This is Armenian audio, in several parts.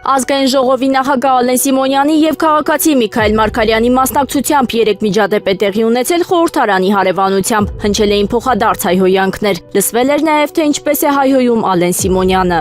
Ազգային ժողովի նախագահ Ալեն Սիմոնյանի եւ քաղաքացի Միքայել Մարգարյանի մասնակցությամբ 3 միջադեպ է տեղի ունեցել խորհրդարանի հարևանությամբ, հնչել էին փոխադարձ հայհոյանքներ, լսվել էր նաեւ թե ինչպես է հայհոյում Ալեն Սիմոնյանը։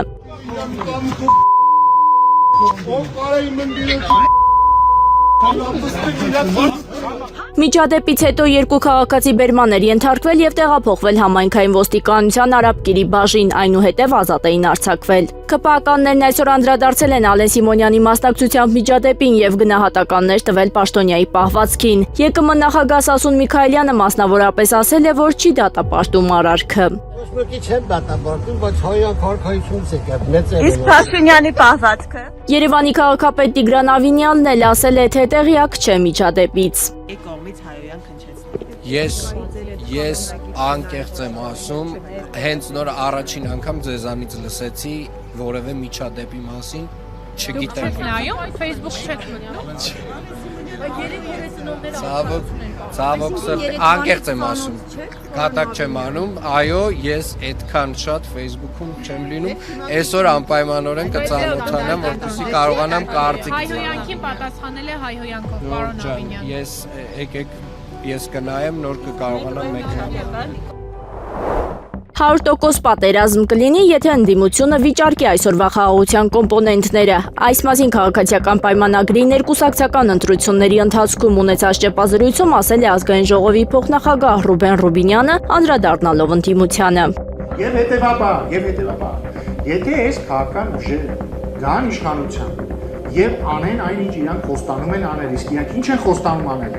Միջադեպից հետո երկու քաղաքացի բերման էր ենթարկվել եւ տեղափոխվել համայնքային ոստիկանության Արաբկիրի բաժին, այնուհետեւ ազատ էին արձակվել։ ԿՊԱ-ականներն այսօր անդրադարձել են Ալեն Սիմոնյանի մասնակցությամբ միջադեպին եւ գնահատականներ տվել պաշտոնյայի պահվածքին։ ԵԿՄ նախագահ Սասուն Միքայելյանը մասնավորապես ասել է, որ չի դատապարտում արարքը։ Չեմ դատապարտում, բայց հայոյան քաղաքացիությունից է կապ մեծերը։ Իսկ Փաշինյանի պահվածքը։ Երևանի քաղաքապետ Տիգրան Ավինյանն էլ ասել է, թե տեղյակ չէ միջադեպից։ Ես անկեղծ եմ ասում, հենց նոր առաջին անգամ ձեզանից լսեցի որևէ միջադեպի մասին, չգիտեմ։ Facebook չեք մտնում։ Ցավոք սրտի անկեղծ եմ ասում։ Կատակ չեմ անում, այո, ես այդքան շատ Facebook-ում չեմ լինում, այսօր անպայմանորեն կծանոթանամ, որպեսզի կարողանամ կարծիք տալ։ Հայհոյանքին պատասխանել է հայհոյանքով, պարոն Ավինյան։ Եկեք ես կնայեմ, նոր կկարողանամ մեկնաբանել։ 100% պատերազմ կլինի, եթե ընդդիմությունը վիճարկի այսօրվա խաղաղության կոմպոնենտները։ Այս մասին քաղաքացիական պայմանագրի ներկուսակցական ընտրությունների ընթացքում ունեցած ճեպազրույցում ասել է Ազգային ժողովի փոխնախագահ Ռուբեն Ռուբինյանը, անդրադառնալով ընդդիմությանը։ Եվ հետևաբար, եթե այս քաղաքական ուժերը գան իշխանության եւ անեն այն, ինչ իրանք խոստանում են անել, իսկ իրանք ինչ են խոստանում անել,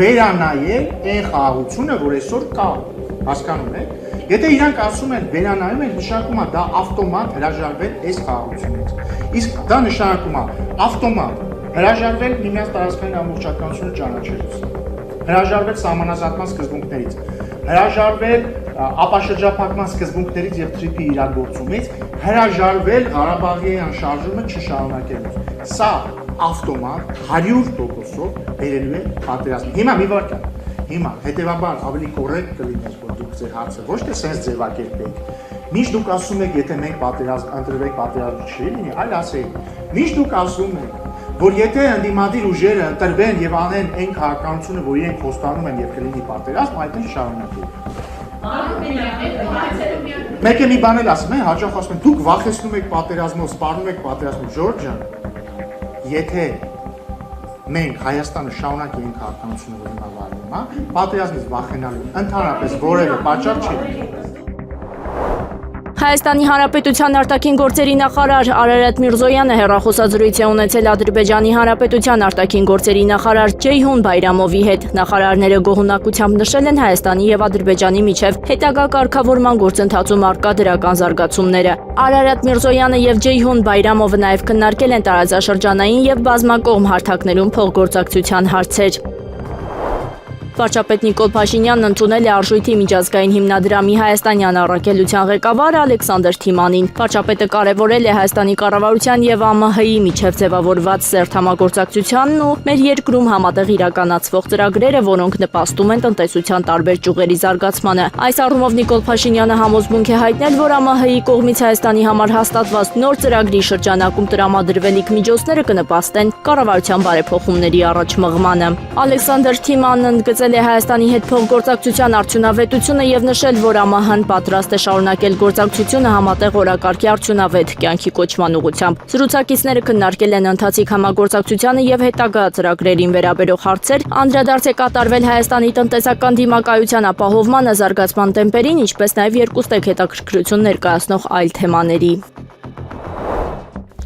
վերանայել այն խաղաղությունը, որ այսօր կա, հասկանում եք։ Եթե իրանք ասում են վերանայում են, նշանակում է դա ավտոմատ հրաժարվել այս խաղաղությունից։ Իսկ դա նշանակում է ավտոմատ հրաժարվել միմյանց տարածքային ամբողջականությունը ճանաչելուց, հրաժարվել սահմանազատման սկզբունքներից, հրաժարվել ապաշրջափակման սկզբունքներից եւ թրիփի իրագործումից, հրաժարվել Ղարաբաղի անշարժումը չշարունակելուց։ Սա ավտոմատ 100%-ով բերելու է պատերազմի։ Հիմա մի վարքան։ Հիմա հետեւաբար ավելի կոռեկտ կլիներ, որ դուք ձեր հարցը ոչ թե sense ձևակերպեք։ Միշտ դուք ասում եք, եթե մենք պատերազմ ընտրվենք, պատերազմ չի լինի, այլ ասեք։ Միշտ դուք ասում եք, որ եթե ընդդիմադիր ուժերը ընտրվեն եւ անեն այն քաղաքականությունը, որ իրենք խոստանում են եւ կլինի պատերազմ, այդտեղ շարունակենք։ Մեկ է մի բան էլ ասում են, հաճախ ասում են, դուք վախեցնում եք պատերազմով, սպառնում եք պատերազմով, Ժորժ ջան։ Եթե մենք Հայաստանը շարունակենք քաղաքականությունը, որ հիմա վարվում է, պատերազմից վախենալու ընդհանրապես որևէ պատճառ չի։ Հայաստանի Հանրապետության արտաքին գործերի նախարար Արարատ Միրզոյանը հեռախոսազրույց է ունեցել Ադրբեջանի Հանրապետության արտաքին գործերի նախարար Ջեյհուն Բայրամովի հետ։ Նախարարները գոհունակությամբ նշել են Հայաստանի եւ Ադրբեջանի միջև հետագա կարգավորման գործընթացում առկա դրական զարգացումները։ Արարատ Միրզոյանը եւ Ջեյհուն Բայրամովը նաեւ քննարկել են տարածաշրջանային եւ բազմակողմ հարթակներում փոխգործակցության հարցեր։ Վարչապետ Նիկոլ Փաշինյանն ընդունել է Արժույթի միջազգային հիմնադրամի հայաստանյան առաքելության ղեկավար Ալեքսանդր Թիմանին։ Վարչապետը կարևորել է Հայաստանի կառավարության եւ ԱՄՀ-ի միջև ձևավորված սերտ համագործակցությանն ու մեր երկրում համատեղ իրականացվող ծրագրերը, որոնք նպաստում են տնտեսության տարբեր ճյուղերի զարգացմանը։ Այս առումով Նիկոլ Փաշինյանը համոզմունք է հայտնել, որ ԱՄՀ-ի կողմից Հայաստանի համար հաստատված նոր ծրագրի շրջանակում տրամադրվելիք միջոցները կնպաստեն կառավարության բարեփոխումների առաջ մղմանը։ Ալեքսանդր Թիմանն ընդգծել է Հայաստանի հետ փոխգործակցության արդյունավետությունը եւ նշել, որ ԱՄՀ-ն պատրաստ է շարունակել գործակցությունը համատեղ օրակարգի արդյունավետ կյանքի կոչման ուղղությամբ։ Զրուցակիցները քննարկել են ընթացիկ համագործակցությանը եւ հետագա ծրագրերին վերաբերող հարցեր, անդրադարձ է կատարվել Հայաստանի տնտեսական դիմակայության ապահովմանը, զարգացման տեմպերին, ինչպես նաեւ երկուստեք հետաքրքրություն ներկայացնող այլ թեմաների։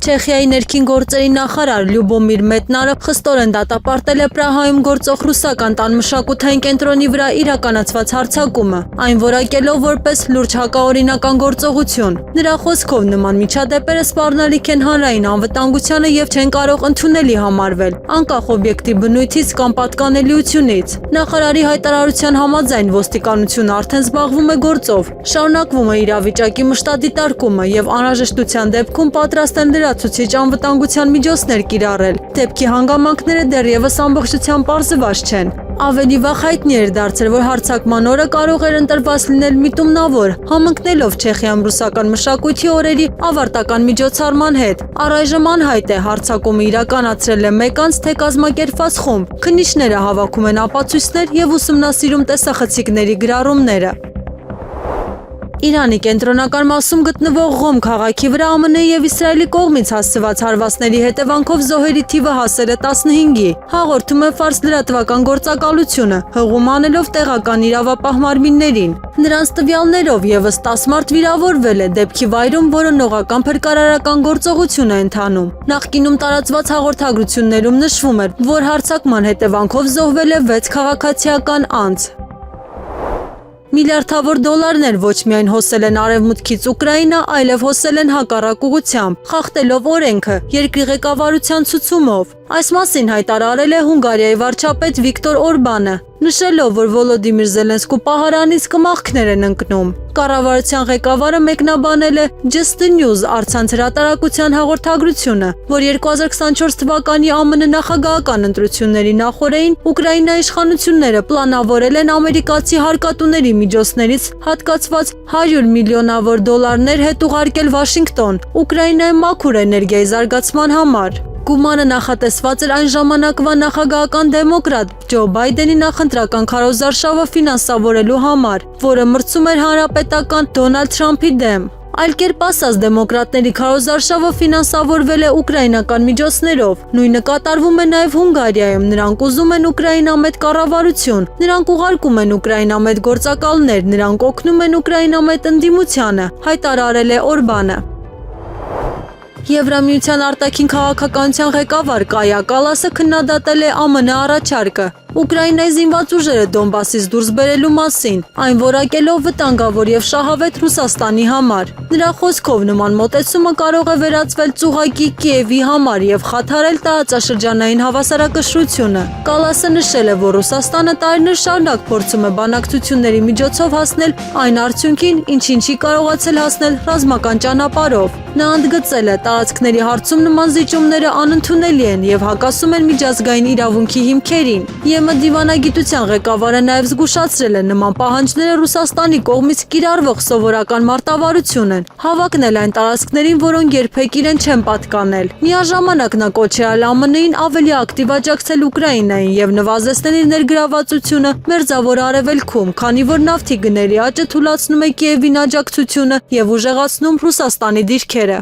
Չեխիայի ներքին գործերի նախարար Լյուբոմիր Մետնարը խստորեն դատապարտել է Պրահայում գործող ռուսական տանմշակութային կենտրոնի վրա իրականացված հարձակումը, այն որակելով որպես լուրջ հակաօրինական գործողություն։ Նրա խոսքով նման միջադեպերը սպառնալիք են հանրային անվտանգությանը եւ չեն կարող ընդունելի համարվել, անկախ օբյեկտիվ բնույթից կամ պատկանելիությունից։ Նախարարի հայտարարության համաձայն ոստիկանությունը արդեն զբաղվում է գործով, շարունակվում է իրավիճակի մշտադիտարկումը եւ անհրաժեշտության դեպքում պատրաստ են լրացուցիչ անվտանգության միջոցներ կիրառել։ Դեպքի հանգամանքները դեռևս ամբողջությամբ պարզված չեն։ Ավելի վաղ հայտնի էր դարձել, որ հարձակման օրը կարող էր ընտրված լինել միտումնավոր, համընկնելով Չեխիայում ռուսական մշակույթի օրերի ավարտական միջոցառման հետ։ Առայժմ անհայտ է հարձակումը իրականացրել է մեկ անձ, թե կազմակերպված խումբ։ Քննիչները հավաքում են ապացույցներ եւ ուսումնասիրում տեսախցիկների գրառումները։ Իրանի կենտրոնական մասում գտնվող Ղոմ քաղաքի վրա ԱՄՆ եւ Իսրայելի կողմից հասցված հարվածների հետևանքով զոհերի թիվը հասել է 15-ի։ Հաղորդում է Ֆարս լրատվական գործակալությունը, հղում անելով տեղական իրավապահ մարմիններին։ Նրանց տվյալներով եւս 10 մարդ վիրավորվել է դեպքի վայրում, որոնողական փրկարարական գործողություն է ընթանում։ Նախկինում տարածված հաղորդագրություններում նշվում էր, որ հարձակման հետևանքով զոհվել է 6 քաղաքացիական անձ։ Միլիարդավոր դոլարներ ոչ միայն հոսել են արևմուտքից Ուկրաինա, այլև հոսել են հակառակ ուղղությամբ, խախտելով օրենքը, երկրի ղեկավարության ցուցումով։ Այս մասին հայտարարել է Հունգարիայի վարչապետ Վիկտոր Օրբանը, նշելով, որ Վոլոդիմիր Զելենսկու պահարանից կմախքներ են ընկնում։ Կառավարության ղեկավարը մեկնաբանել է Just the News առցանց հրատարակության հաղորդագրությունը, որ 2024 թվականի ԱՄՆ նախագահական ընտրությունների նախօրեին Ուկրաինայի իշխանությունները պլանավորել են ամերիկացի հարկատուների միջոցներից հատկացված 100 միլիոնավոր դոլարներ հետ ուղարկել Վաշինգտոն Ուկրաինայի մաքուր էներգիայի զարգացման համար։ Գումարը նախատեսված էր այն ժամանակվա նախագահական դեմոկրատ Ջո Բայդենի նախընտրական քարոզարշավը ֆինանսավորելու համար, որը մրցում էր հանրապետական Դոնալդ Թրամփի դեմ։ Այլ կերպ ասած, դեմոկրատների քարոզարշավը ֆինանսավորվել է ուկրաինական միջոցներով։ Նույնը կատարվում է նաև Հունգարիայում։ Նրանք ուզում են Ուկրաինամետ կառավարություն, նրանք ուղարկում են Ուկրաինամետ գործակալներ, նրանք օգնում են Ուկրաինամետ ընդդիմությանը, հայտարարել է Օրբանը։ Եվրամիության արտաքին քաղաքականության ղեկավար Կայա Կալասը քննադատել է ԱՄՆ առաջարկը Ուկրաինայի զինված ուժերը Դոնբասից դուրս բերելու մասին, այն որակելով վտանգավոր եւ շահավետ Ռուսաստանի համար։ Նրա խոսքով նման մոտեցումը կարող է վերածվել ծուղակի Կիևի համար եւ խաթարել տարածաշրջանային հավասարակշռությունը։ Կալասը նշել է, որ Ռուսաստանը տարիներ շարունակ փորձում է բանակցությունների միջոցով հասնել այն արդյունքին, ինչին չի կարողացել հասնել ռազմական ճանապարհով։ Նա ընդգծել է, տարածքների հարցում նման զիջումները անընդունելի են եւ հակասում են միջազգային իրավունքի հիմքերին։ ԵՄ դիվանագիտության ղեկավարը նաև զգուշացրել է նման պահանջները Ռուսաստանի կողմից կիրառվող սովորական մարտավարություն են, հավակնել այն տարածքներին, որոնք երբեք իրեն չեն պատկանել։ Միաժամանակ նա կոչ է արել ԱՄՆ-ին ավելի ակտիվ աջակցել Ուկրաինային եւ նվազեցնել իր ներգրավվածությունը Մերձավոր Արևելքում, քանի որ նավթի գների աճը թուլացնում է Կիևին աջակցությունը եւ ուժեղացնում Ռուսաստանի դիրքերը։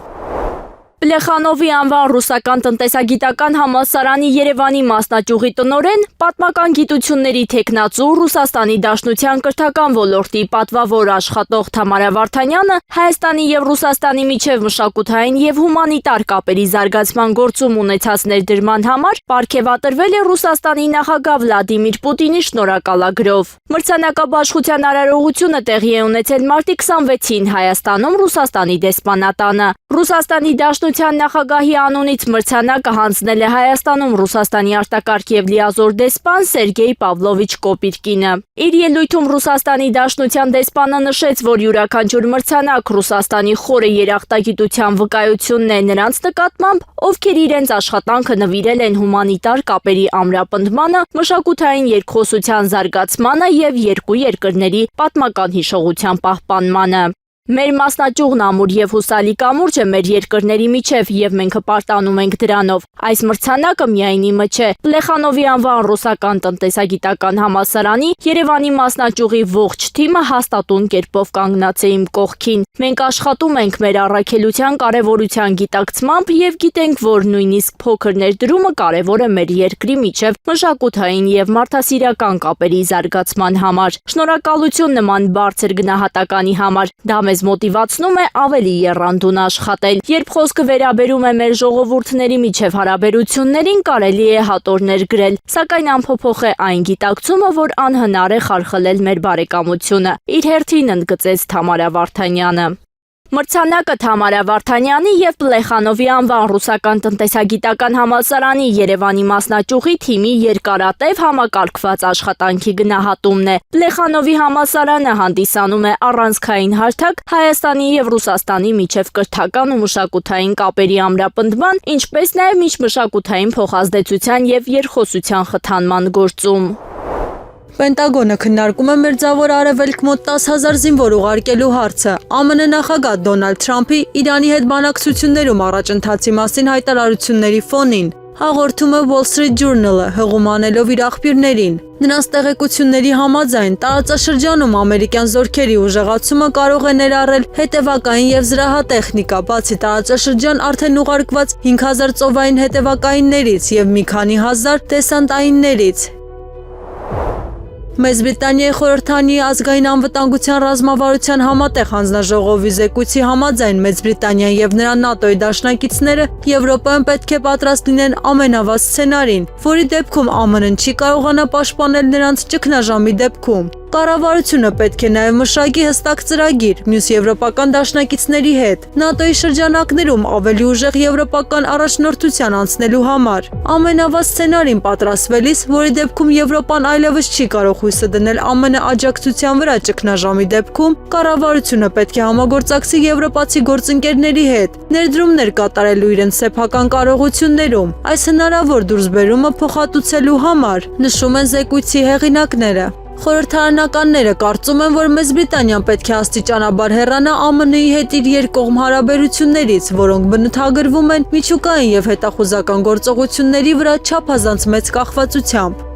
Պլեխանովի անվան ռուսական տնտեսագիտական համալսարանի Երևանի մասնաճյուղի տնօրեն, պատմական գիտությունների թեկնածու Ռուսաստանի Դաշնության կրթական ոլորտի պատվավոր աշխատող Թամարա Վարդանյանը Հայաստանի եւ Ռուսաստանի միջև մշակութային եւ հումանիտար կապերի զարգացման գործում ունեցած ներդրման համար պարգևատրվել է Ռուսաստանի նախագահ Վլադիմիր Պուտինի շնորհակալագրով։ Մրցանակաբաշխության արարողությունը տեղի է ունեցել մարտի 26-ին Հայաստանում Ռուսաստանի դեսպանատանը։ Ռուսաստանի Դաշնության նախագահի անունից մրցանակը հանձնել է Հայաստանում Ռուսաստանի արտակարգ եւ լիազոր դեսպան Սերգեյ Պավլովիչ Կոպիրկինը։ Իր ելույթում Ռուսաստանի Դաշնության դեսպանը նշեց, որ յուրաքանչյուր մրցանակ Ռուսաստանի խորը երախտագիտության վկայությունն է նրանց նկատմամբ, ովքեր իրենց աշխատանքը նվիրել են հումանիտար կապերի ամրապնդմանը, մշակութային երկխոսության զարգացմանը եւ երկու երկրների պատմական հիշողության պահպանմանը։ Մեր մասնաճյուղն ամուր եւ հուսալի կամուրջ է մեր երկրների միջև եւ մենք հպարտանում ենք դրանով։ Այս մրցանակը միայն իմը չէ։ Պլեխանովի անվան ռուսական տնտեսագիտական համալսարանի Երևանի մասնաճյուղի ողջ թիմը հաստատուն կերպով կանգնած է իմ կողքին։ Մենք աշխատում ենք մեր առաքելության կարևորության գիտակցմամբ եւ գիտենք, որ նույնիսկ փոքր ներդրումը կարևոր է մեր երկրի միջև մշակութային եւ մարդասիրական կապերի զարգացման համար։ Շնորհակալություն նման բարձր գնահատականի համար։ Դա մեզ մոտիվացնում է ավելի եռանդուն աշխատել։ Երբ խոսքը վերաբերում է մեր ժողովուրդների միջև հարաբերություններին, կարելի է հատորներ գրել, սակայն անփոփոխ է այն գիտակցումը, որ անհնար է խարխլել մեր բարեկամությունը։ Իր հերթին ընդգծեց Թամարա Վարդանյանը։ Մրցանակը Թամարա Վարդանյանի եւ Պլեխանովի անվան ռուսական տնտեսագիտական համալսարանի Երևանի մասնաճյուղի թիմի երկարատև համակարգված աշխատանքի գնահատումն է։ Պլեխանովի համալսարանը հանդիսանում է առանցքային հարթակ Հայաստանի եւ Ռուսաստանի միջև կրթական ու մշակութային կապերի ամրապնդման, ինչպես նաեւ միջմշակութային փոխազդեցության եւ երկխոսության խթանման գործում։ Պենտագոնը քննարկում է Մերձավոր Արևելք մոտ 10,000 զինվոր ուղարկելու հարցը։ ԱՄՆ նախագահ Դոնալդ Թրամփի Իրանի հետ բանակցություններում առաջընթացի մասին հայտարարությունների ֆոնին, հաղորդում է Wall Street Journal-ը, հղում անելով իր աղբյուրներին։ Նրանց տեղեկությունների համաձայն տարածաշրջանում ամերիկյան զորքերի ուժեղացումը կարող է ներառել հետևակային եւ զրահատեխնիկա, բացի տարածաշրջան արդեն ուղարկված 5000 ծովային հետևակայիններից եւ մի քանի հազար դեսանտայիններից։ Մեծ Բրիտանիայի խորհրդանի ազգային անվտանգության ռազմավարության համատեղ հանձնաժողովի զեկույցի համաձայն Մեծ Բրիտանիան եւ նրա ՆԱՏՕ-ի դաշնակիցները Եվրոպայում պետք է պատրաստ լինեն ամենավատ սցենարին, որի դեպքում ԱՄՆ-ն չի կարողանա պաշտպանել նրանց ճգնաժամի դեպքում։ Կառավարությունը պետք է նաև մշակի հստակ ծրագիր մյուս եվրոպական դաշնակիցների հետ ՆԱՏՕ-ի շրջանակներում ավելի ուժեղ եվրոպական առաջնորդության անցնելու համար։ Ամենավատ սցենարին պատրաստվելիս, որի դեպքում Եվրոպան այլևս չի կարող հույսը դնել ԱՄՆ աջակցության վրա ճգնաժամի դեպքում, կառավարությունը պետք է համագործակցի եվրոպացի գործընկերների հետ, ներդրումներ կատարելու իրենց սեփական կարողություններում, այս հնարավոր դուրսբերումը փոխհատուցելու համար, նշում են զեկույցի հեղինակները։ Խորհրդարանականները կարծում են, որ Մեծ Բրիտանիան պետք է աստիճանաբար հեռանա ԱՄՆ-ի հետ իր երկկողմ հարաբերություններից, որոնք բնութագրվում են միջուկային եւ հետախուզական գործողությունների վրա չափազանց մեծ կախվածությամբ։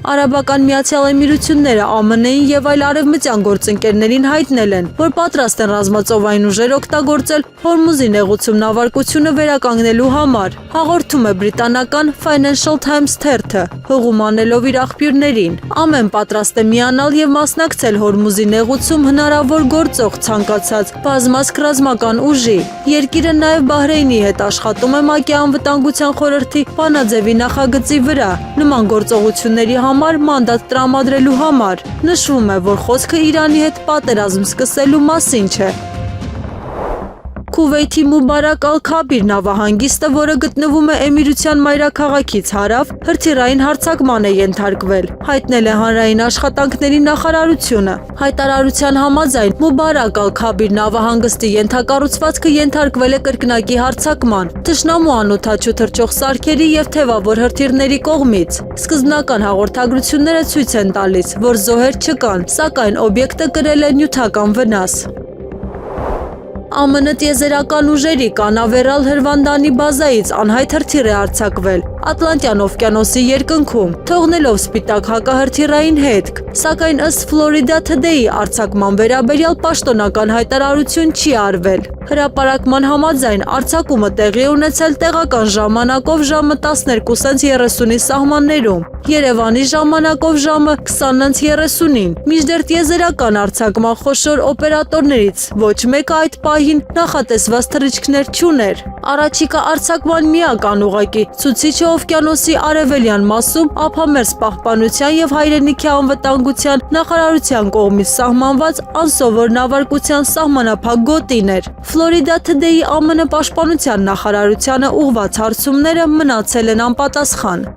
Արաբական Միացյալ Էմիրությունները ԱՄՆ-ին եւ այլ արևմտյան գործընկերներին հայտնել են, որ պատրաստ են ռազմածովային ուժեր օգտագործել Հորմուզի նեղուցում նավարկությունը վերականգնելու համար, հաղորդում է բրիտանական Financial Times թերթը, հղում անելով իր աղբյուրներին։ Ամեն պատրաստ է միանալ եւ մասնակցել Հորմուզի նեղուցում հնարավոր գործող ցանկացած բազմազգ ռազմական ուժի։ Երկիրը նաեւ Բահրեյնի հետ աշխատում է ՄԱԿ-ի անվտանգության խորհրդի բանաձևի նախագծի վրա նման գործողությունների համար մանդատ տրամադրելու համար։ Նշվում է, որ խոսքը Իրանի հետ պատերազմ սկսելու մասին չէ։ Քուվեյթի Մուբարակ Ալ-Քաբիր նավահանգիստը, որը գտնվում է Էմիրության մայրաքաղաքից հարավ, հրթիռային հարձակման է ենթարկվել, հայտնել է հանրային աշխատանքների նախարարությունը։ Հայտարարության համաձայն Մուբարակ Ալ-Քաբիր նավահանգստի ենթակառուցվածքը ենթարկվել է կրկնակի հարձակման, թշնամու անօդաչու թռչող սարքերի եւ թևավոր հրթիռների կողմից։ Սկզբնական հաղորդագրությունները ցույց են տալիս, որ զոհեր չկան, սակայն օբյեկտը կրել է նյութական վնաս։ ԱՄՆ տիեզերական ուժերի կանավերալ Հրվանդանի բազայից անհայտ հրթիռ է արձակվել Ատլանտյան օվկիանոսի երկնքում, թողնելով սպիտակ հակահրթիռային հետք, սակայն ըստ Florida Today-ի արձակման վերաբերյալ պաշտոնական հայտարարություն չի արվել։ Հրապարակման համաձայն արձակումը տեղի ունեցել տեղական ժամանակով ժամը 12:30-ի սահմաններում, Երևանի ժամանակով ժամը 20:30-ին, մինչդեռ տիեզերական արձակման խոշոր օպերատորներից ոչ մեկը այդ պահին նախատեսված թռիչքներ չուներ։ Առաջիկա արձակման միակ անուղղակի ցուցիչը օվկիանոսի արևելյան մասում ափամերձ պահպանության եւ հայրենիքի անվտանգության նախարարության կողմից սահմանված անսովոր նավարկության սահմանափակ գոտին էր։ Florida Today-ի ԱՄՆ պաշտպանության նախարարությանը ուղղված հարցումները մնացել են անպատասխան։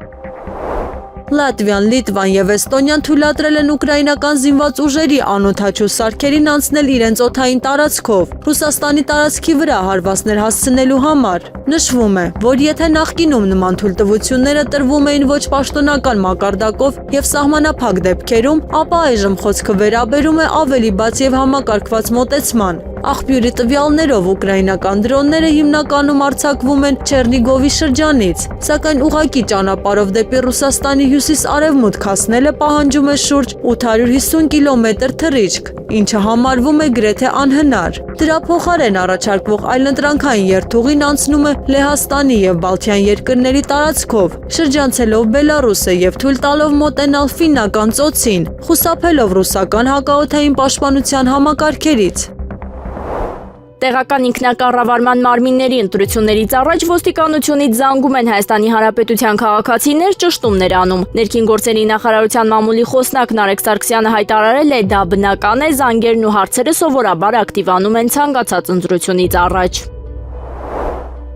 Լատվիան, Լիտվան եւ Էստոնիան թույլատրել են ուկրաինական զինված ուժերի անօդաչու սարքերին անցնել իրենց օդային տարածքով Ռուսաստանի տարածքի վրա հարվածներ հասցնելու համար։ Նշվում է, որ եթե նախկինում նման թույլտվությունները տրվում էին ոչ պաշտոնական մակարդակով եւ սահմանափակ դեպքերում, ապա այժմ խոսքը վերաբերում է ավելի բաց եւ համակարգված մոտեցման։ Աղբյուրի տվյալներով ուկրաինական դրոնները հիմնականում արձակվում են Չեռնիգովի շրջանից, սակայն ուղղակի ճանապարհով դեպի Ռուսաստանի հյուսիս-արևմուտք հասնելը պահանջում է շուրջ 850 կիլոմետր թռիչք, ինչը համարվում է գրեթե անհնար։ Դրա փոխարեն առաջարկվող այլընտրանքային երթուղին անցնում է Լեհաստանի եւ Բալթյան երկրների տարածքով, շրջանցելով Բելարուսը եւ թույլ տալով մոտենալ Ֆիննական ծոցին, խուսափելով ռուսական հակաօդային պաշտպանության համակարգերից։ Տեղական ինքնակառավարման մարմինների ընտրություններից առաջ ոստիկանությունից զանգում են Հայաստանի Հանրապետության քաղաքացիներ ճշտումներ անում։ Ներքին գործերի նախարարության մամուլի խոսնակ Նարեկ Սարգսյանը հայտարարել է, դա բնական է, զանգերն ու հարցերը սովորաբար ակտիվանում են ցանկացած ընտրությունից առաջ։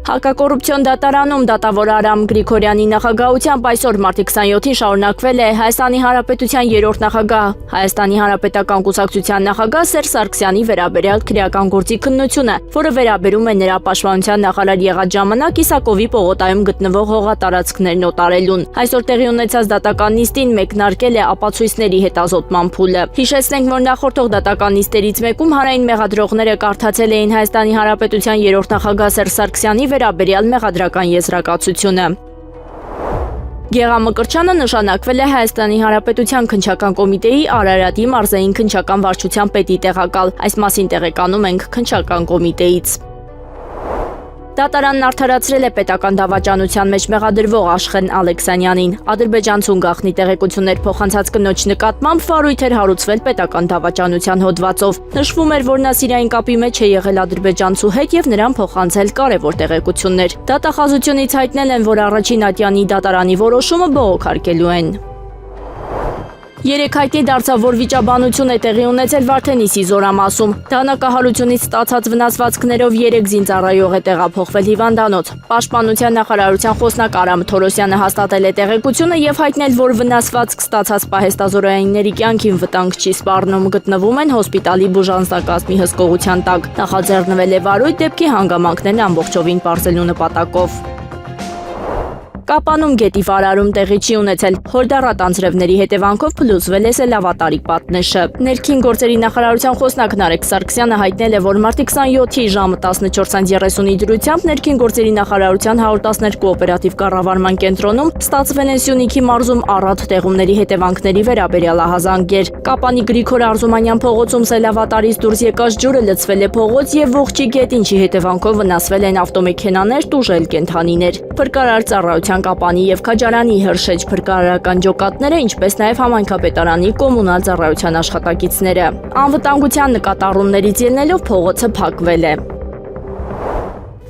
Հակակոռուպցիոն դատարանում դատավոր Արամ Գրիգորյանի նախագահությամբ այսօր մարտի 27-ին շարունակվել է Հայաստանի Հանրապետության երրորդ նախագահ, Հայաստանի Հանրապետական կուսակցության նախագահ Սերժ Սարգսյանի վերաբերյալ քրեական գործի քննությունը, որը վերաբերում է նրա պաշտպանության նախարար եղած ժամանակ Իսակովի պողոտայում գտնվող հողատարածքներն օտարելուն։ Այսօր տեղի ունեցած դատական նիստին մեկնարկել է ապացույցների հետազոտման փուլը։ Հիշեցնենք, որ նախորդող դատական նիստերից մեկում հանրային մեղադրողները կարդացել էին Հայաստանի Հանրապետության երրորդ նախագահ Սերժ Սարգսյանի վերաբերյալ մեղադրական եզրակացությունը։ Գեղամկրտչյանը նշանակվել է Հայաստանի Հանրապետության քննչական կոմիտեի Արարատի մարզային քննչական վարչության պետի տեղակալ։ Այս մասին տեղեկանում ենք քննչական կոմիտեից։ Դատարանն արդարացրել է պետական դավաճանության մեջ մեղադրվող Աշխեն Ալեքսանյանին։ Ադրբեջանցուն գաղտնի տեղեկություններ փոխանցած կնոջ նկատմամբ վարույթ էր հարուցվել պետական դավաճանության հոդվածով։ Նշվում էր, որ նա սիրային կապի մեջ է եղել ադրբեջանցու հետ եւ նրան փոխանցել կարևոր տեղեկություններ։ Դատախազությունից հայտնել են, որ առաջին ատյանի դատարանի որոշումը բողոքարկելու են։ Երեք հայտնի դարձավ, որ վիճաբանություն է տեղի ունեցել Վարդենիսի Զորամասում։ Դանակահարությունից ստացած վնասվածքներով 3 զինծառայող է տեղափոխվել հիվանդանոց։ Պաշտպանության նախարարության խոսնակ Արամ Թորոսյանը հաստատել է տեղեկությունը եւ հայտնել, որ վնասվածք ստացած պահեստազորայինների կյանքին վտանգ չի սպառնում, գտնվում են հոսպիտալի բուժանձնակազմի հսկողության տակ։ Նախաձեռնվել է վարույթ դեպքի հանգամանքներն ամբողջովին պարզելու նպատակով։ Կապանում գետի վարարում տեղի չի ունեցել։ Հորդառատ անձրևների հետևանքով փլուզվել է սելավատարի պատնեշը։ Ներքին գործերի նախարարության խոսնակ Նարեկ Սարգսյանը հայտնել է, որ մարտի 27-ի ժամը 14:30-ի դրությամբ ներքին գործերի նախարարության 112 օպերատիվ կառավարման կենտրոնում ստացվել են Սյունիքի մարզում առատ տեղումների հետևանքների վերաբերյալ ահազանգեր։ Կապանի Գրիգոր Արզումանյան փողոցում սելավատարից դուրս եկած ջուրը լցվել է փողոց եւ ողջի գետ, ինչի հետևանքով վնասվել են ավտոմեքենաներ, տուժել կենդանիներ։ Փրկարար ծառայության Կապանի եւ Քաջարանի հրշեջ փրկարարական ջոկատները, ինչպես նաեւ համայնքապետարանի կոմունալ ծառայության աշխատակիցները։ Անվտանգության նկատառումներից ելնելով փողոցը փակվել է։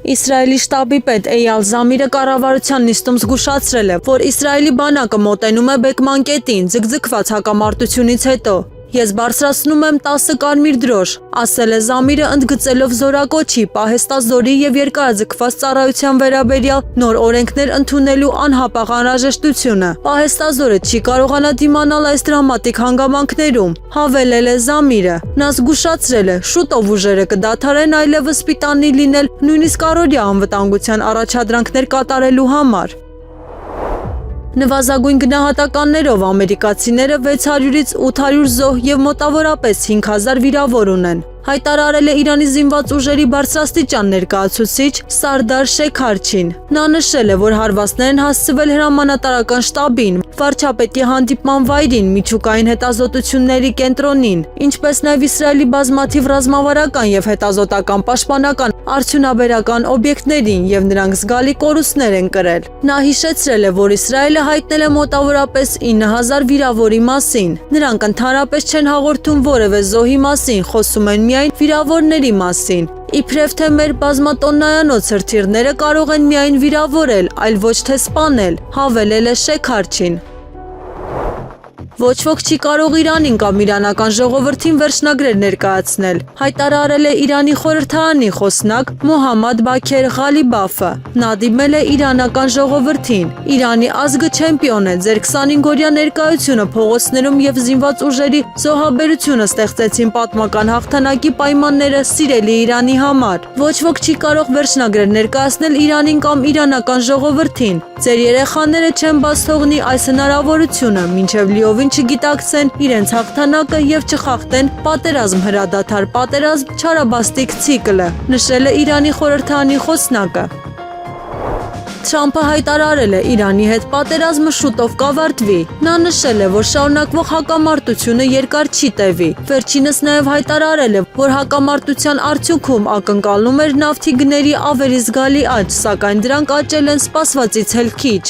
Իսրայելի շտաբի պետ Էյալ Զամիրը կառավարության նիստում զգուշացրել է, որ Իսրայելի բանակը մոտենում է բեկման կետին ձգձգված հակամարտությունից հետո։ Ես բարձրացնում եմ 10 կարմիր դրոշ, ասել է Զամիրը ընդգծելով զորակոչի, պահեստազորի եւ երկարաձգված ծառայության վերաբերյալ նոր օրենքներ ընդունելու անհապաղ անհրաժեշտությունը։ Պահեստազորը չի կարողանա դիմանալ այս դրամատիկ հանգամանքներում, հավելել է Զամիրը։ Նա զգուշացրել է, շուտով ուժերը կդադարեն այլևս սպիտանի լինել նույնիսկ առօրյա անվտանգության առաջադրանքներ կատարելու համար։ Նվազագույն գնահատականներով ամերիկացիները 600-ից 800 զոհ եւ մոտավորապես 5000 վիրավոր ունեն։ Հայտարարել է Իրանի զինված ուժերի բարձրաստիճան ներկայացուցիչ Սարդար Շեքարչին։ Նա նշել է, որ հարվածներ են հասցվել հրամանատարական շտաբին, վարչապետի հանդիպման վայրին, միջուկային հետազոտությունների կենտրոնին, ինչպես նաև Իսրայելի բազմաթիվ ռազմավարական եւ հետազոտական պաշտպանական արդյունաբերական օբյեկտներին եւ նրանք զգալի կորուստներ են կրել։ Նա հիշեցրել է, որ Իսրայելը հայտնել է մոտավորապես 9000 վիրավորի մասին։ Նրանք ընդհանրապես չեն հաղորդում որևէ զոհի մասին, խոսում են միայն վիրավորների մասին։ Իբրև թե մեր բազմատոննայանոց հրթիռները կարող են միայն վիրավորել, այլ ոչ թե սպանել, հավելել է Շեքարչին։ Ոչ ոք չի կարող Իրանին կամ իրանական ժողովրդին վերջնագրեր ներկայացնել, հայտարարել է Իրանի խորհրդարանի խոսնակ Մոհամմադ Բաքեր Ղալիբաֆը։ Նա դիմել է իրանական ժողովրդին։ Իրանի ազգը չեմպիոն է, ձեր 25-օրյա ներկայությունը փողոցներում եւ զինված ուժերի զոհաբերությունը ստեղծեցին պատմական հաղթանակի պայմանները սիրելի Իրանի համար։ Ոչ ոք չի կարող վերջնագրեր ներկայացնել Իրանին կամ իրանական ժողովրդին։ Ձեր երեխաները չեն բաց թողնի այս հնարավորությունը, մինչև լիովին չգիտակցեն իրենց հաղթանակը եւ չխախտեն պատերազմ հրադադար, պատերազմ չարաբաստիկ ցիկլը, նշել է Իրանի խորհրդարանի խոսնակը։ Թրամփը հայտարարել է Իրանի հետ պատերազմը շուտով կավարտվի։ Նա նշել է, որ շարունակվող հակամարտությունը երկար չի տևի։ Վերջինս նաև հայտարարել է, որ հակամարտության արդյունքում ակնկալում էր նավթի գների ավելի զգալի աճ, սակայն դրանք աճել են սպասվածից էլ քիչ։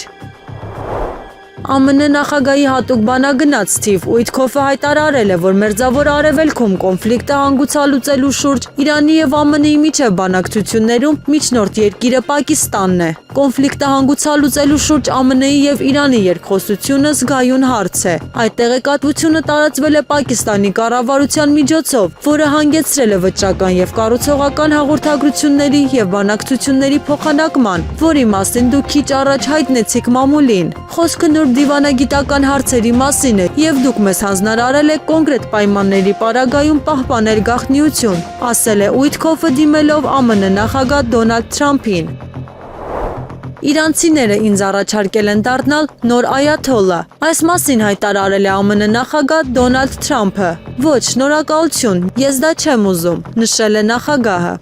ԱՄՆ նախագահի հատուկ բանագնաց Սթիվ Ուիթքոֆը հայտարարել է, որ Մերձավոր Արևելքում կոնֆլիկտը հանգուցալուծելու շուրջ Իրանի եւ ԱՄՆ-ի միջև բանակցություններում միջնորդ երկիրը Պակիստանն է։ Կոնֆլիկտը հանգուցալուծելու շուրջ ԱՄՆ-ի եւ Իրանի երկխոսությունը զգայուն հարց է։ Այդ տեղեկատվությունը տարածվել է Պակիստանի կառավարության միջոցով, որը հանգեցրել է վճռական եւ կառուցողական հաղորդագրությունների եւ բանակցությունների փոխանակման, որի մասին դուք քիչ առաջ հայտնեցիք մամուլին։ Խոսքը նուրբ դիվանագիտական հարցերի մասին է եւ դուք մեզ հանձնարարել եք կոնկրետ պայմանների պարագայում պահպանել գաղտնիություն, ասել է Ուիթքոֆը դիմելով ԱՄՆ նախագահ Դոնալդ Թրամփին։ Իրանցիները ինձ առաջարկել են դառնալ նոր այաթոլլա։ Այս մասին հայտարարել է ԱՄՆ նախագահ Դոնալդ Թրամփը։ Ոչ, շնորհակալություն, ես դա չեմ ուզում, նշել է նախագահը։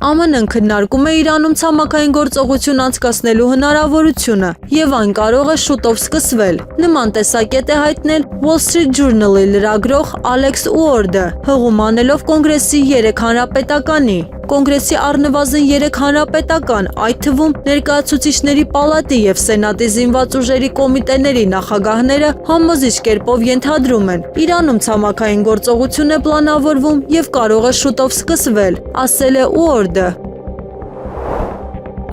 ԱՄՆ-ն քննարկում է Իրանում ցամաքային գործողություն անցկացնելու հնարավորությունը եւ այն կարող է շուտով սկսվել։ Նման տեսակետ է հայտնել Wall Street Journal-ի լրագրող Ալեքս Ուորդը, հղում անելով կոնգրեսի 3 հանրապետականի։ Կոնգրեսի առնվազն 3 հանրապետական, այդ թվում Ներկայացուցիչների պալատի եւ Սենատի զինված ուժերի կոմիտեների նախագահները համոզիչ կերպով ենթադրում են. Իրանում ցամաքային գործողություն է պլանավորվում եւ կարող է շուտով սկսվել, ասել է Ուորդը։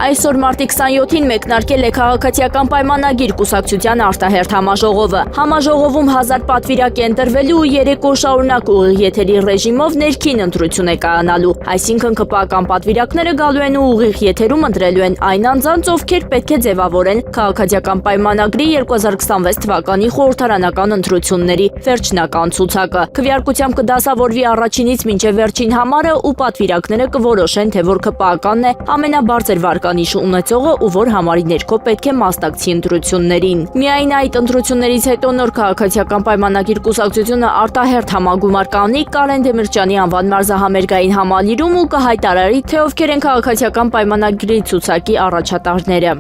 Այսօր մարտի 27-ին մեկնարկել է քաղաքացիական պայմանագիր կուսակցության արտահերթ համաժողովը։ Համաժողովում 1000 պատվիրակ է ընտրվելու ու 3 օր շարունակ ուղիղ եթերի ռեժիմով ներքին ընտրություն է կայանալու։ Այսինքն ԿՊԱ-կան պատվիրակները գալու են ու ուղիղ եթերում ընտրելու են այն անձանց, ովքեր պետք է ձևավորեն քաղաքացիական պայմանագրի 2026 թվականի խորհրդարանական ընտրությունների վերջնական ցուցակը։ Քվեարկությամբ կդասավորվի առաջինից մինչև վերջին համարը ու պատվիրակները կորոշեն, թե որ ԿՊԱ-կանն է ամենաբարձր վարկանիշ ունեցողը ու որ համարի ներքո պետք է մասնակցի ընտրություններին։ Միայն այդ ընտրություններից հետո նոր քաղաքացիական պայմանագիր կուսակցությունը արտահերթ համագումար կանի Կարեն Դեմիրճյանի անվան մարզահամերգային համալիրում ու կհայտարարի, թե ովքեր են քաղաքացիական պայմանագրի ցուցակի առաջատարները։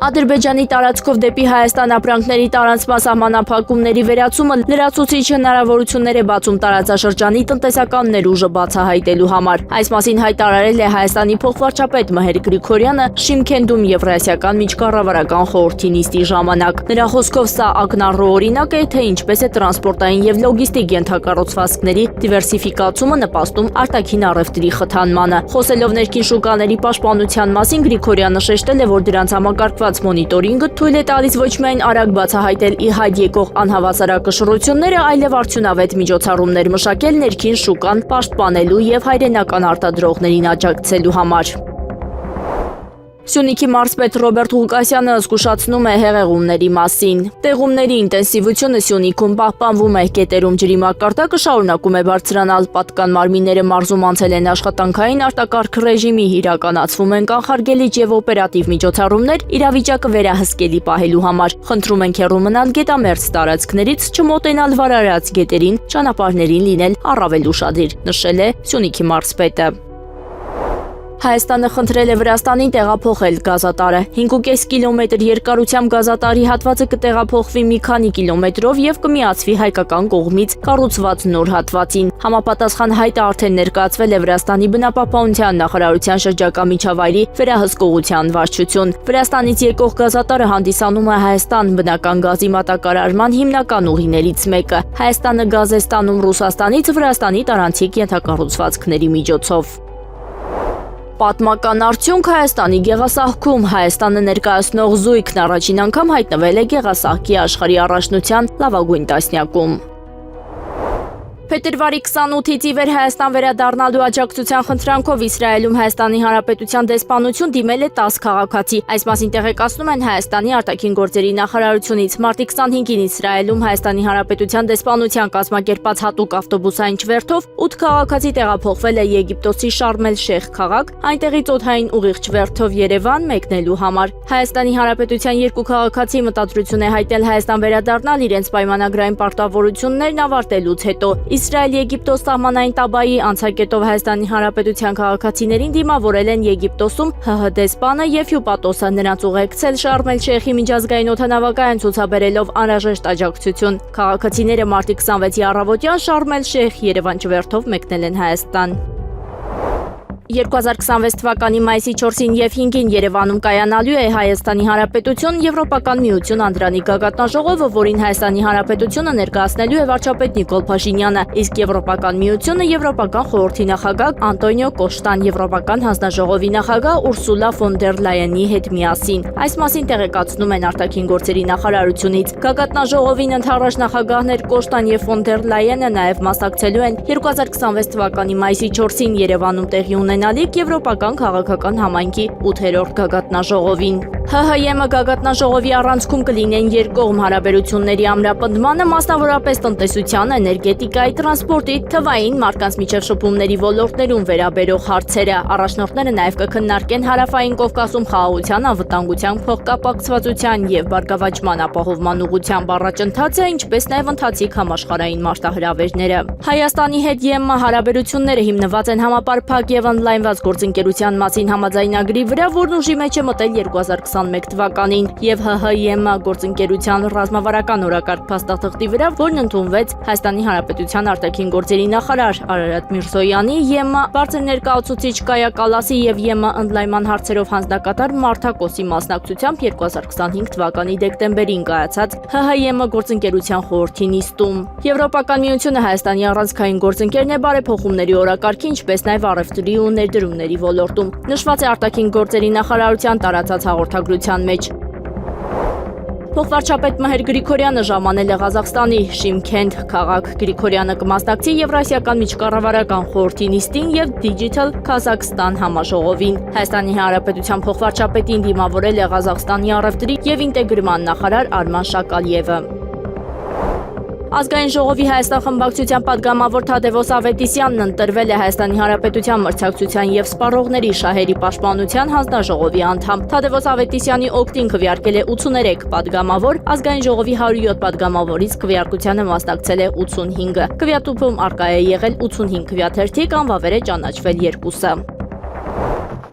Ադրբեջանի տարածքով դեպի Հայաստան ապրանքների տարանցման սահմանափակումների վերացումը լրացուցիչ հնարավորություններ է բացում տարածաշրջանի տնտեսական ներուժը բացահայտելու համար։ Այս մասին հայտարարել է Հայաստանի փոխվարչապետ Մհեր Գրիգորյանը Շիմքենդում Եվրասիական միջկառավարական խորհրդի նիստի ժամանակ։ Նրա խոսքով սա ակնառու օրինակ է, թե ինչպես է տրանսպորտային եւ լոգիստիկ ենթակառուցվածքների դիվերսիֆիկացումը նպաստում արտաքին առևտրի խթանմանը։ Խոսելով ներքին շուկաների պաշտպանության մասին Գրիգորյանը շեշտել է, որ դրանց համակարգված մոնիտորինգը թույլ է տալիս ոչ միայն արագ բացահայտել ի հայտ եկող անհավասարակշռությունները, այլև արդյունավետ միջոցառումներ մշակել ներքին շուկան պաշտպանելու եւ հայրենական արտադրողներին աջակցելու համար։ Սյունիքի մարզպետ Ռոբերտ Ղուկասյանը զգուշացնում է հեղեղումների մասին։ Տեղումների ինտենսիվությունը Սյունիքում պահպանվում է, կետերում ջրի մակարդակը շարունակում է բարձրանալ, պատկան մարմինները մարզում անցել են աշխատանքային արտակարգ ռեժիմի, իրականացվում են կանխարգելիչ եւ օպերատիվ միջոցառումներ իրավիճակը վերահսկելի պահելու համար։ Խնդրում ենք հեռու մնալ գետամերձ տարածքներից, չմոտենալ վարարած գետերին, ճանապարհներին լինել առավել ուշադիր, նշել է Սյունիքի մարզպետը։ Հայաստանը խնդրել է Վրաստանին տեղափոխել գազատարը։ 5.5 կիլոմետր երկարությամբ գազատարի հատվածը կտեղափոխվի մի քանի կիլոմետրով եւ կմիացվի հայկական կողմից կառուցված նոր հատվածին։ Համապատասխան հայտը արդեն ներկայացվել է Վրաստանի բնապահպանության նախարարության շրջակա միջավայրի վերահսկողության վարչություն։ Վրաստանից եկող գազատարը հանդիսանում է Հայաստան բնական գազի մատակարարման հիմնական ուղիներից մեկը։ Հայաստանը գազ է ստանում Ռուսաստանից Վրաստանի տարանցիկ ենթակառուցվածքների միջոցով։ Պատմական արդյունք Հայաստանի գեղասահքում Հայաստանը ներկայացնող զույգն առաջին անգամ հայտնվել է գեղասահքի աշխարհի առաջնության լավագույն տասնյակում։ Փետրվարի 28-ից ի վեր Հայաստան վերադառնալու աջակցության խնդրանքով Իսրայելում Հայաստանի Հանրապետության դեսպանություն դիմել է 10 քաղաքացի։ Այս մասին տեղեկացնում են Հայաստանի արտաքին գործերի նախարարությունից։ Մարտի 25-ին Իսրայելում Հայաստանի Հանրապետության դեսպանության կազմակերպած հատուկ ավտոբուսային չվերթով 8 քաղաքացի տեղափոխվել է Եգիպտոսի Շարմ էլ-Շեյխ քաղաք, այնտեղից օդային ուղիղ չվերթով Երևան մեկնելու համար։ Հայաստանի Հանրապետության երկու քաղաքացի մտադրություն է հայտնել Հայաստան վերադառնալ իրենց պայմանագրային պարտավորություններն ավարտելուց հետո։ Իսրայել-Եգիպտոս սահմանային տաբայի անցակետով Հայաստանի Հանրապետության քաղաքացիներին դիմավորել են Եգիպտոսում ՀՀ դեսպանը եւ հյուպատոսը նրանց ուղեկցել Շարմ էլ-Շեյխի միջազգային օդանավակայան ցուցաբերելով անհրաժեշտ աջակցություն։ Քաղաքացիները մարտի 26-ի առավոտյան Շարմ էլ-Շեյխ Երևան չվերթով մեկնել են Հայաստան։ 2026 թվականի մայիսի 4-ին եւ 5-ին Երևանում կայանալու է Հայաստանի Հանրապետություն Եվրոպական միություն անդրանիկ գագաթնաժողովը, որին Հայաստանի Հանրապետությունը ներկայացնելու է վարչապետ Նիկոլ Փաշինյանը, իսկ Եվրոպական միությունը Եվրոպական խորհրդի նախագահ Անտոնիո Կոշտան, Եվրոպական հանձնաժողովի նախագահ Ուրսուլա ֆոն դեր Լայենի հետ միասին։ Այս մասին տեղեկացնում են արտաքին գործերի նախարարությունից։ Գագաթնաժողովին ընդառաջ նախագահներ Կոշտան եւ ֆոն դեր Լայենը նաեւ մասնակցելու են 2026 թվականի մայիսի 4-ին Երևանում տեղի ունենալիք Եվրոպական քաղաքական համայնքի 8-րդ գագաթնաժողովին։ ՀՀԵՄ գագաթնաժողովի առանցքում կլինեն երկկողմ հարաբերությունների ամրապնդմանը, մասնավորապես տնտեսության, էներգետիկայի, տրանսպորտի, թվային, մարդկանց միջև շփումների ոլորտներում վերաբերող հարցերը։ Առաջնորդները նաև կքննարկեն Հարավային Կովկասում խաղաղության, անվտանգության, փոխկապակցվածության եւ բարգավաճման ապահովման ուղղությամբ առաջընթացը, ինչպես նաև ընթացիկ համաշխարհային մարտահրավերները։ Հայաստանի հետ ԵՄ հարաբերությունները հիմնված են համապարփակ եւ ընդլայնված գործընկերության մասին համաձայնագրի վրա, որն ուժի մեջ է մտել 2021 թվականին եւ ՀՀ-ԵՄ գործընկերության ռազմավարական օրակարգ փաստաթղթի վրա, որն ընդունվեց Հայաստանի Հանրապետության արտաքին գործերի նախարար Արարատ Միրզոյանի, ԵՄ բարձր ներկայացուցիչ Կայա Կալասի եւ ԵՄ ընդլայնման հարցերով հանձնակատար Մարտակոսի մասնակցությամբ 2025 թվականի դեկտեմբերին կայացած ՀՀ-ԵՄ գործընկերության խորհրդի նիստում։ Եվրոպական միությունը Հայաստանի առանցքային գործընկերն է բարեփոխումների օրակարգի, ինչպես նաև առևտրի ու ներդրումների ոլորտում, նշված է արտաքին գործերի նախարարության տարածած հաղորդագրության մեջ։ Փոխվարչապետ Մհեր Գրիգորյանը ժամանել է Ղազախստանի Շիմքենթ քաղաք։ Գրիգորյանը կմասնակցի Եվրասիական միջկառավարական խորհրդի նիստին եւ Digital Kazakhstan համաժողովին։ Հայաստանի Հանրապետության փոխվարչապետին դիմավորել է Ղազախստանի առևտրի եւ ինտեգրման նախարար Արման Շակալիևը։ Ազգային ժողովի Հայաստան խմբակցության падգամավոր Թադևոս Ավետիսյանն ընտրվել է Հայաստանի Հանրապետության մրցակցության եւ սպառողների շահերի պաշտպանության հանձնաժողովի անդամ։ Թադևոս Ավետիսյանի օգտին քվեարկել է 83 падգամավոր, Ազգային ժողովի 107 падգամավորից քվեարկությանը մասնակցել է 85-ը։ Քվեատուփում արկա է եղել 85 քվեաթերթիկ, անվավեր է ճանաչվել 2-ը։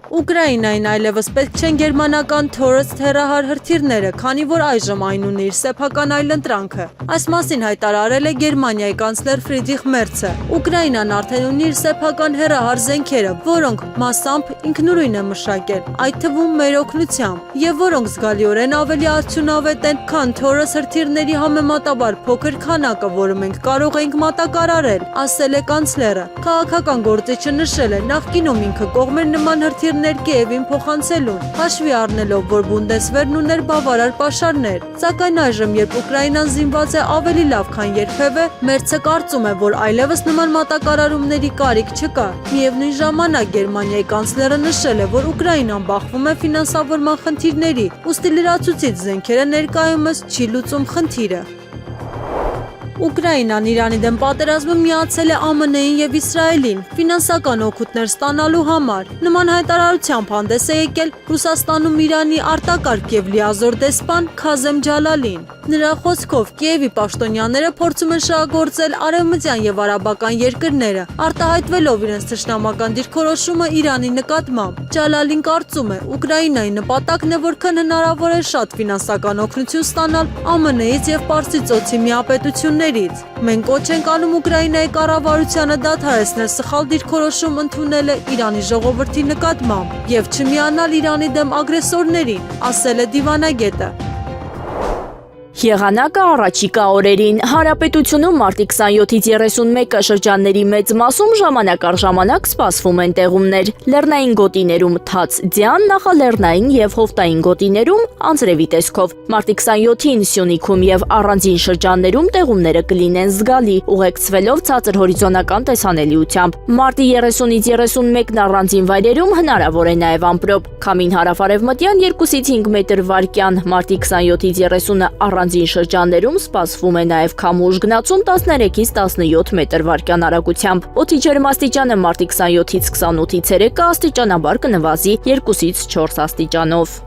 Ուկրաինային այլևս պետք չեն գերմանական Taurus թերահար հրթիռները, քանի որ այժմ այն ունի իր սեփական այլընտրանքը։ Այս մասին հայտարարել է Գերմանիայի կանցլեր Ֆրիդրիխ Մերցը։ Ուկրաինան արդեն ունի իր սեփական հեռահար զենքերը, որոնք մասամբ ինքնուրույն է մշակել, այդ թվում մեր օգնությամբ, եւ որոնք զգալիորեն ավելի արդյունավետ են, քան Taurus հրթիռների համեմատաբար փոքր քանակը, որը մենք կարող ենք մատակարարել, ասել է կանցլերը։ Քաղաքական գործիչը նշել է, նախկինում ինքը կողմեր նման հրթիռ Կիևին փոխանցելուն, հաշվի առնելով, որ Բունդեսվերն ուներ բավարար պաշարներ, սակայն այժմ, երբ Ուկրաինան զինված է ավելի լավ, քան երբևէ, Մերցը կարծում է, որ այլևս նման մատակարարումների կարիք չկա։ Միևնույն ժամանակ Գերմանիայի կանցլերը նշել է, որ Ուկրաինան բախվում է ֆինանսավորման խնդիրների, ուստի լրացուցիչ զենքերը ներկայումս չի լուծում խնդիրը։ Ուկրաինան Իրանի դեմ պատերազմը միացել է ԱՄՆ-ին եւ Իսրայելին ֆինանսական օգուտներ ստանալու համար։ Նման հայտարարությամբ հանդես է եկել Ռուսաստանում Իրանի արտակարգ եւ լիազոր դեսպան Քազեմ Ջալալին։ Նրա խոսքով Կիևի պաշտոնյաները փորձում են շահագործել արևմտյան եւ արաբական երկրները, արտահայտվելով իրենց թշնամական դիրքորոշումը Իրանի նկատմամբ։ Ջալալին կարծում է, Ուկրաինայի նպատակն է որքան հնարավոր է շատ ֆինանսական օգնություն ստանալ ԱՄՆ-ից եւ Պարսից ծոցի միապետություններից։ Մենք կոչ ենք անում Ուկրաինայի կառավարությանը դադարեցնել սխալ դիրքորոշում ընդունելը Իրանի ժողովրդի նկատմամբ եւ չմիանալ Իրանի դեմ ագրեսորներին, ասել է դիվանագետը։ Եղանակը առաջիկա օրերին Հանրապետությունում մարտի 27-ից 31-ը շրջանների մեծ մասում ժամանակ առ ժամանակ սպասվում են տեղումներ։ Լեռնային գոտիներում թաց ձյան, նախալեռնային եւ հովտային գոտիներում անձրևի տեսքով։ Մարտի 27-ին Սյունիքում եւ առանձին շրջաններում տեղումները կլինեն զգալի, ուղեկցվելով ցածր հորիզոնական տեսանելիությամբ։ Մարտի 30-ից 31-ն առանձին վայրերում հնարավոր է նաեւ ամպրոպ։ Քամին հարավարևմտյան 2-ից 5 մետր վարկյան, մարտի 27-ից 30-ը առանձին շրջաններում սպասվում է նաև քամուշ գնացում 13-ից 17 մետր վարկյան արագությամբ։ Օդի ջերմաստիճանը մարտի 27-ից 28-ի ցերեկը աստիճանաբար կնվազի 2-ից 4 աստիճանով։